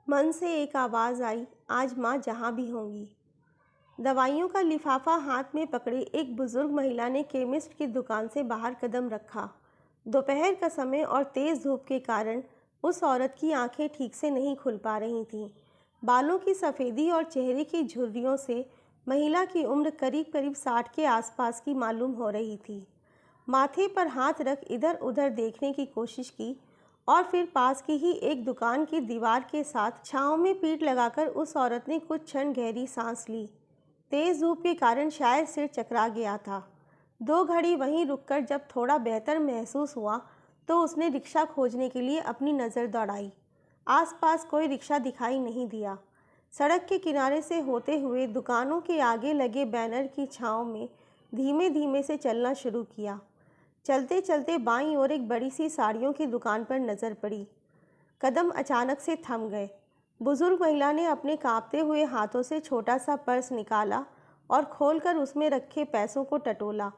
मन से एक आवाज़ आई, आज माँ जहाँ भी होंगी। दवाइयों का लिफाफा हाथ में पकड़े एक बुजुर्ग महिला ने केमिस्ट की दुकान से बाहर कदम रखा। दोपहर का समय और तेज़ धूप के कारण उस औरत की आंखें ठीक से नहीं खुल पा रही थीं। बालों की सफ़ेदी और चेहरे की झुर्रियों से महिला की उम्र करीब करीब 60 के आसपास की मालूम हो रही थी। माथे पर हाथ रख इधर उधर देखने की कोशिश की और फिर पास की ही एक दुकान की दीवार के साथ छांव में पीठ लगाकर उस औरत ने कुछ क्षण गहरी सांस ली। तेज धूप के कारण शायद सिर चकरा गया था। 2 घड़ी वहीं रुककर जब थोड़ा बेहतर महसूस हुआ तो उसने रिक्शा खोजने के लिए अपनी नज़र दौड़ाई। आसपास कोई रिक्शा दिखाई नहीं दिया। सड़क के किनारे से होते हुए दुकानों के आगे लगे बैनर की छांव में धीमे धीमे से चलना शुरू किया। चलते चलते बाईं ओर एक बड़ी सी साड़ियों की दुकान पर नज़र पड़ी। कदम अचानक से थम गए। बुजुर्ग महिला ने अपने कांपते हुए हाथों से छोटा सा पर्स निकाला और खोलकर उसमें रखे पैसों को टटोला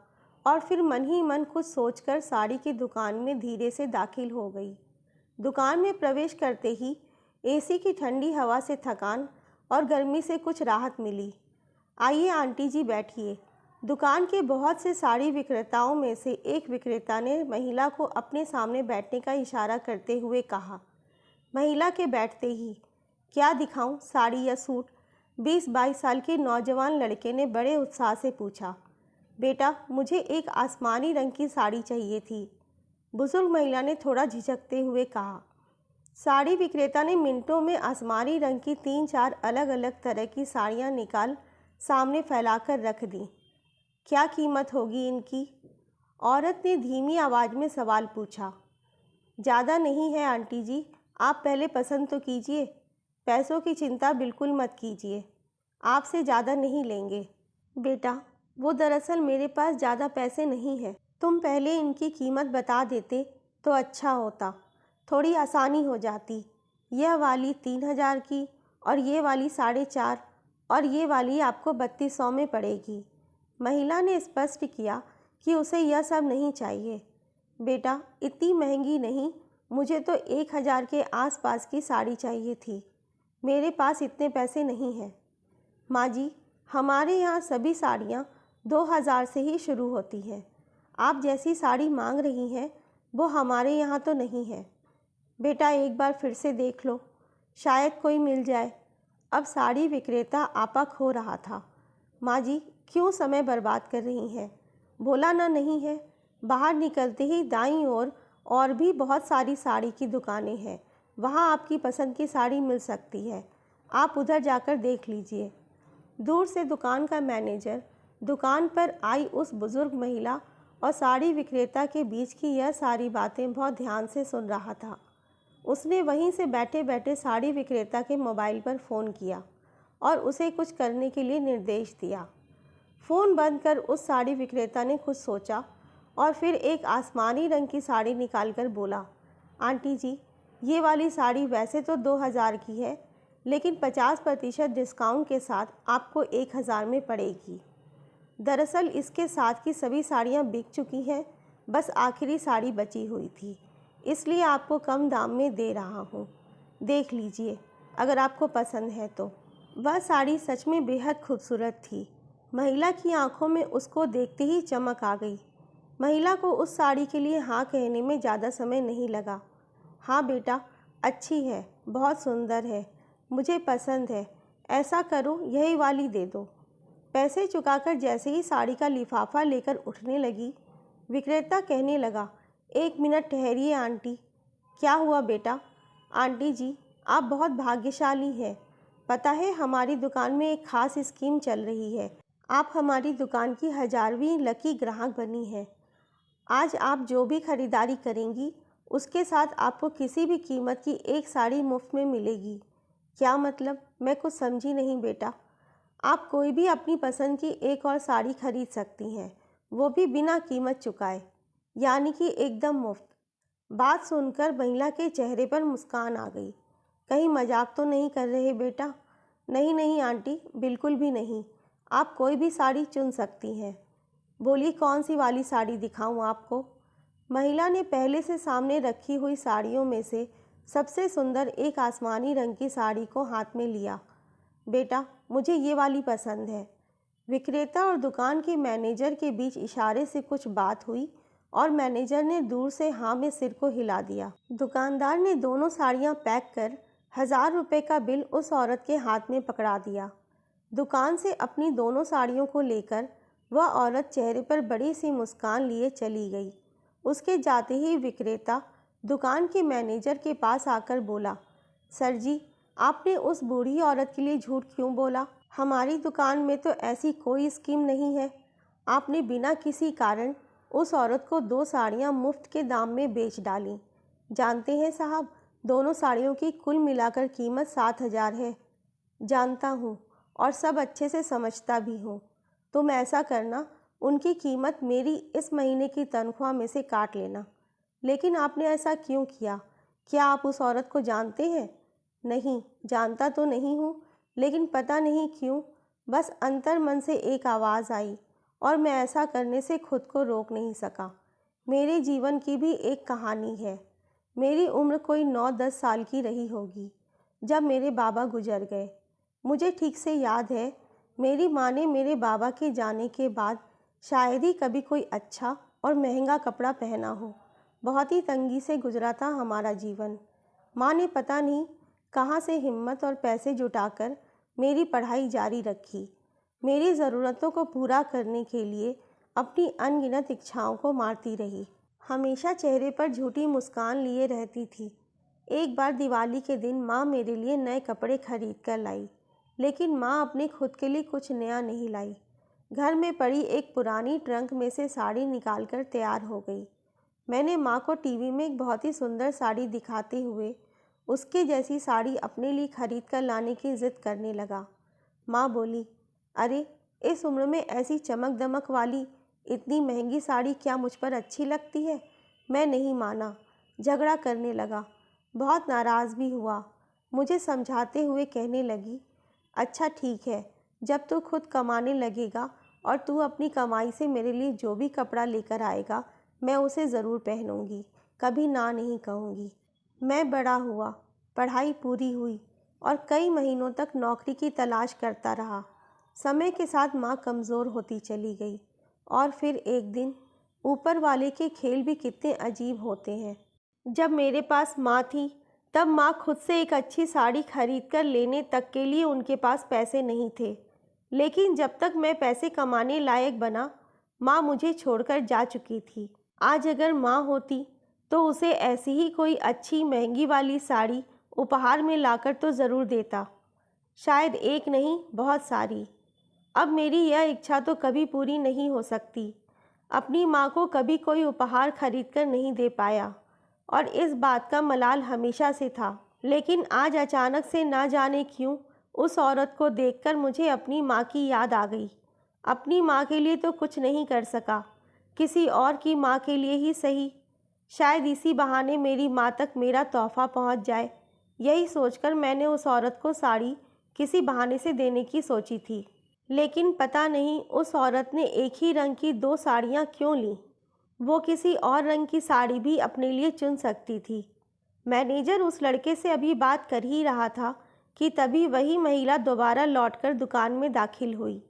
और फिर मन ही मन कुछ सोचकर साड़ी की दुकान में धीरे से दाखिल हो गई। दुकान में प्रवेश करते ही एसी की ठंडी हवा से थकान और गर्मी से कुछ राहत मिली। आइए आंटी जी बैठिए। दुकान के बहुत से साड़ी विक्रेताओं में से एक विक्रेता ने महिला को अपने सामने बैठने का इशारा करते हुए कहा। महिला के बैठते ही, क्या दिखाऊं, साड़ी या सूट? 20-22 साल के नौजवान लड़के ने बड़े उत्साह से पूछा। बेटा, मुझे एक आसमानी रंग की साड़ी चाहिए थी, बुजुर्ग महिला ने थोड़ा झिझकते हुए कहा। साड़ी विक्रेता ने मिनटों में आसमानी रंग की 3-4 अलग अलग तरह की साड़ियाँ निकाल सामने फैलाकर रख दी। क्या कीमत होगी इनकी? औरत ने धीमी आवाज़ में सवाल पूछा। ज़्यादा नहीं है आंटी जी, आप पहले पसंद तो कीजिए। पैसों की चिंता बिल्कुल मत कीजिए, आपसे ज़्यादा नहीं लेंगे। बेटा, वो दरअसल मेरे पास ज़्यादा पैसे नहीं हैं। तुम पहले इनकी कीमत बता देते तो अच्छा होता, थोड़ी आसानी हो जाती। यह वाली 3000 की और ये वाली 4.5 और ये वाली आपको 3200 में पड़ेगी। महिला ने स्पष्ट किया कि उसे यह सब नहीं चाहिए। बेटा, इतनी महंगी नहीं, मुझे तो 1000 के आसपास की साड़ी चाहिए थी। मेरे पास इतने पैसे नहीं हैं। माँ जी, हमारे यहाँ सभी साड़ियाँ 2000 से ही शुरू होती हैं। आप जैसी साड़ी मांग रही हैं वो हमारे यहाँ तो नहीं है। बेटा, एक बार फिर से देख लो, शायद कोई मिल जाए। अब साड़ी विक्रेता आपा खो रहा था। माँ जी, क्यों समय बर्बाद कर रही हैं? बोला ना नहीं है। बाहर निकलते ही दाईं ओर और भी बहुत सारी साड़ी की दुकानें हैं, वहाँ आपकी पसंद की साड़ी मिल सकती है। आप उधर जाकर देख लीजिए। दूर से दुकान का मैनेजर दुकान पर आई उस बुजुर्ग महिला और साड़ी विक्रेता के बीच की यह सारी बातें बहुत ध्यान से सुन रहा था। उसने वहीं से बैठे बैठे साड़ी विक्रेता के मोबाइल पर फ़ोन किया और उसे कुछ करने के लिए निर्देश दिया। फ़ोन बंद कर उस साड़ी विक्रेता ने कुछ सोचा और फिर एक आसमानी रंग की साड़ी निकालकर बोला, आंटी जी, ये वाली साड़ी वैसे तो 2000 की है, लेकिन 50% डिस्काउंट के साथ आपको 1000 में पड़ेगी। दरअसल इसके साथ की सभी साड़ियाँ बिक चुकी हैं, बस आखिरी साड़ी बची हुई थी, इसलिए आपको कम दाम में दे रहा हूँ। देख लीजिए, अगर आपको पसंद है तो। वह साड़ी सच में बेहद खूबसूरत थी। महिला की आंखों में उसको देखते ही चमक आ गई। महिला को उस साड़ी के लिए हाँ कहने में ज़्यादा समय नहीं लगा। हाँ बेटा, अच्छी है, बहुत सुंदर है, मुझे पसंद है। ऐसा करो, यही वाली दे दो। पैसे चुकाकर जैसे ही साड़ी का लिफाफा लेकर उठने लगी, विक्रेता कहने लगा, 1 मिनट ठहरिए आंटी। क्या हुआ बेटा? आंटी जी, आप बहुत भाग्यशाली हैं। पता है, हमारी दुकान में एक ख़ास स्कीम चल रही है। आप हमारी दुकान की 1000वीं लकी ग्राहक बनी हैं। आज आप जो भी खरीदारी करेंगी उसके साथ आपको किसी भी कीमत की एक साड़ी मुफ्त में मिलेगी। क्या मतलब? मैं कुछ समझी नहीं बेटा। आप कोई भी अपनी पसंद की एक और साड़ी खरीद सकती हैं, वो भी बिना कीमत चुकाए, यानी कि एकदम मुफ्त। बात सुनकर महिला के चेहरे पर मुस्कान आ गई। कहीं मजाक तो नहीं कर रहे बेटा? नहीं नहीं आंटी, बिल्कुल भी नहीं। आप कोई भी साड़ी चुन सकती हैं। बोलिए, कौन सी वाली साड़ी दिखाऊं आपको? महिला ने पहले से सामने रखी हुई साड़ियों में से सबसे सुंदर एक आसमानी रंग की साड़ी को हाथ में लिया। बेटा, मुझे ये वाली पसंद है। विक्रेता और दुकान के मैनेजर के बीच इशारे से कुछ बात हुई और मैनेजर ने दूर से हाँ में सिर को हिला दिया। दुकानदार ने दोनों साड़ियाँ पैक कर 1000 रुपये का बिल उस औरत के हाथ में पकड़ा दिया। दुकान से अपनी दोनों साड़ियों को लेकर वह औरत चेहरे पर बड़ी सी मुस्कान लिए चली गई। उसके जाते ही विक्रेता दुकान के मैनेजर के पास आकर बोला, सर जी, आपने उस बूढ़ी औरत के लिए झूठ क्यों बोला? हमारी दुकान में तो ऐसी कोई स्कीम नहीं है। आपने बिना किसी कारण उस औरत को 2 साड़ियाँ मुफ्त के दाम में बेच डाली। जानते हैं साहब, दोनों साड़ियों की कुल मिलाकर कीमत 7000 है। जानता हूँ और सब अच्छे से समझता भी हूँ। तुम ऐसा करना, उनकी कीमत मेरी इस महीने की तनख्वाह में से काट लेना। लेकिन आपने ऐसा क्यों किया? क्या आप उस औरत को जानते हैं? नहीं, जानता तो नहीं हूँ, लेकिन पता नहीं क्यों बस अंतर मन से एक आवाज़ आई और मैं ऐसा करने से खुद को रोक नहीं सका। मेरे जीवन की भी एक कहानी है। मेरी उम्र कोई 9-10 साल की रही होगी जब मेरे बाबा गुजर गए। मुझे ठीक से याद है, मेरी माँ ने मेरे बाबा के जाने के बाद शायद ही कभी कोई अच्छा और महंगा कपड़ा पहना हो। बहुत ही तंगी से गुजरा था हमारा जीवन। माँ ने पता नहीं कहाँ से हिम्मत और पैसे जुटाकर मेरी पढ़ाई जारी रखी। मेरी ज़रूरतों को पूरा करने के लिए अपनी अनगिनत इच्छाओं को मारती रही। हमेशा चेहरे पर झूठी मुस्कान लिए रहती थी। एक बार दिवाली के दिन माँ मेरे लिए नए कपड़े खरीद कर लाई, लेकिन माँ अपने खुद के लिए कुछ नया नहीं लाई। घर में पड़ी एक पुरानी ट्रंक में से साड़ी निकालकर तैयार हो गई। मैंने माँ को टीवी में एक बहुत ही सुंदर साड़ी दिखाते हुए उसके जैसी साड़ी अपने लिए खरीद कर लाने की ज़िद करने लगा। माँ बोली, अरे, इस उम्र में ऐसी चमक दमक वाली इतनी महंगी साड़ी क्या मुझ पर अच्छी लगती है? मैं नहीं माना, झगड़ा करने लगा। बहुत नाराज़ भी हुआ। मुझे समझाते हुए कहने लगी, अच्छा ठीक है, जब तू खुद कमाने लगेगा और तू अपनी कमाई से मेरे लिए जो भी कपड़ा लेकर आएगा, मैं उसे ज़रूर पहनूंगी, कभी ना नहीं कहूँगी। मैं बड़ा हुआ, पढ़ाई पूरी हुई और कई महीनों तक नौकरी की तलाश करता रहा। समय के साथ माँ कमज़ोर होती चली गई और फिर एक दिन ऊपर वाले के खेल भी कितने अजीब होते हैं। जब मेरे पास माँ थी, तब माँ खुद से एक अच्छी साड़ी खरीद कर लेने तक के लिए उनके पास पैसे नहीं थे। लेकिन जब तक मैं पैसे कमाने लायक बना, माँ मुझे छोड़कर जा चुकी थी। आज अगर माँ होती तो उसे ऐसी ही कोई अच्छी महंगी वाली साड़ी उपहार में लाकर तो ज़रूर देता। शायद एक नहीं, बहुत सारी। अब मेरी यह इच्छा तो कभी पूरी नहीं हो सकती। अपनी माँ को कभी कोई उपहार खरीद कर नहीं दे पाया और इस बात का मलाल हमेशा से था। लेकिन आज अचानक से ना जाने क्यों उस औरत को देखकर मुझे अपनी माँ की याद आ गई। अपनी माँ के लिए तो कुछ नहीं कर सका, किसी और की माँ के लिए ही सही। शायद इसी बहाने मेरी माँ तक मेरा तोहफ़ा पहुँच जाए। यही सोचकर मैंने उस औरत को साड़ी किसी बहाने से देने की सोची थी। लेकिन पता नहीं उस औरत ने एक ही रंग की 2 साड़ियाँ क्यों लीं। वो किसी और रंग की साड़ी भी अपने लिए चुन सकती थी। मैनेजर उस लड़के से अभी बात कर ही रहा था कि तभी वही महिला दोबारा लौटकर दुकान में दाखिल हुई।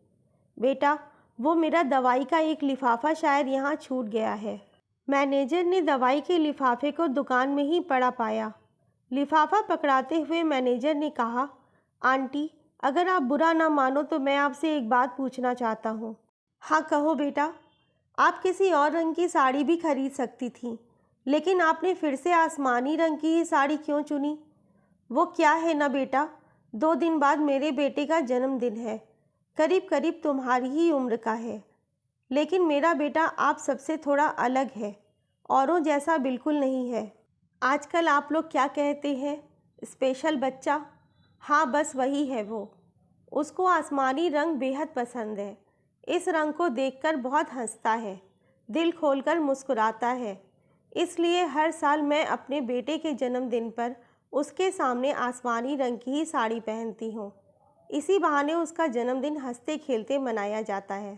बेटा, वो मेरा दवाई का एक लिफाफा शायद यहाँ छूट गया है। मैनेजर ने दवाई के लिफाफे को दुकान में ही पड़ा पाया। लिफाफा पकड़ाते हुए मैनेजर ने कहा, आंटी, अगर आप बुरा ना मानो तो मैं आपसे एक बात पूछना चाहता हूँ। हाँ, कहो बेटा। आप किसी और रंग की साड़ी भी खरीद सकती थी, लेकिन आपने फिर से आसमानी रंग की ही साड़ी क्यों चुनी? वो क्या है ना बेटा, 2 दिन बाद मेरे बेटे का जन्मदिन है। करीब करीब तुम्हारी ही उम्र का है। लेकिन मेरा बेटा आप सबसे थोड़ा अलग है, औरों जैसा बिल्कुल नहीं है। आजकल आप लोग क्या कहते हैं, स्पेशल बच्चा? हाँ, बस वही है वो। उसको आसमानी रंग बेहद पसंद है। इस रंग को देखकर बहुत हंसता है, दिल खोलकर मुस्कुराता है। इसलिए हर साल मैं अपने बेटे के जन्मदिन पर उसके सामने आसमानी रंग की ही साड़ी पहनती हूँ। इसी बहाने उसका जन्मदिन हंसते खेलते मनाया जाता है।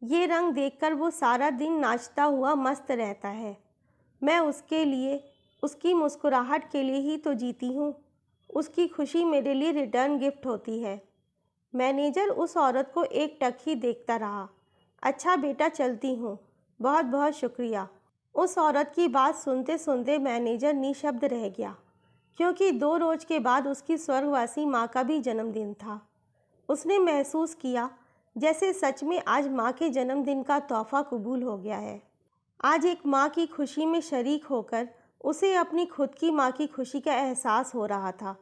ये रंग देखकर वो सारा दिन नाचता हुआ मस्त रहता है। मैं उसके लिए उसकी मुस्कुराहट के लिए ही तो जीती हूँ। उसकी खुशी मेरे लिए रिटर्न गिफ्ट होती है। मैनेजर उस औरत को एक टक ही देखता रहा। अच्छा बेटा, चलती हूँ। बहुत बहुत शुक्रिया। उस औरत की बात सुनते सुनते मैनेजर निशब्द रह गया, क्योंकि 2 रोज के बाद उसकी स्वर्गवासी माँ का भी जन्मदिन था। उसने महसूस किया जैसे सच में आज माँ के जन्मदिन का तोहफा कबूल हो गया है। आज एक माँ की खुशी में शरीक होकर उसे अपनी खुद की माँ की खुशी का एहसास हो रहा था।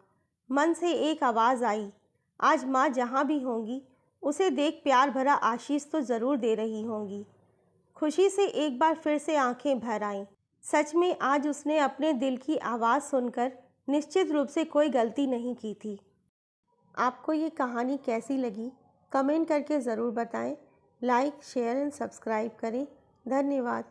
मन से एक आवाज़ आई, आज माँ जहाँ भी होंगी उसे देख प्यार भरा आशीष तो ज़रूर दे रही होंगी। खुशी से एक बार फिर से आंखें भर आईं। सच में आज उसने अपने दिल की आवाज़ सुनकर निश्चित रूप से कोई गलती नहीं की थी। आपको ये कहानी कैसी लगी कमेंट करके ज़रूर बताएं। लाइक, शेयर एंड सब्सक्राइब करें। धन्यवाद।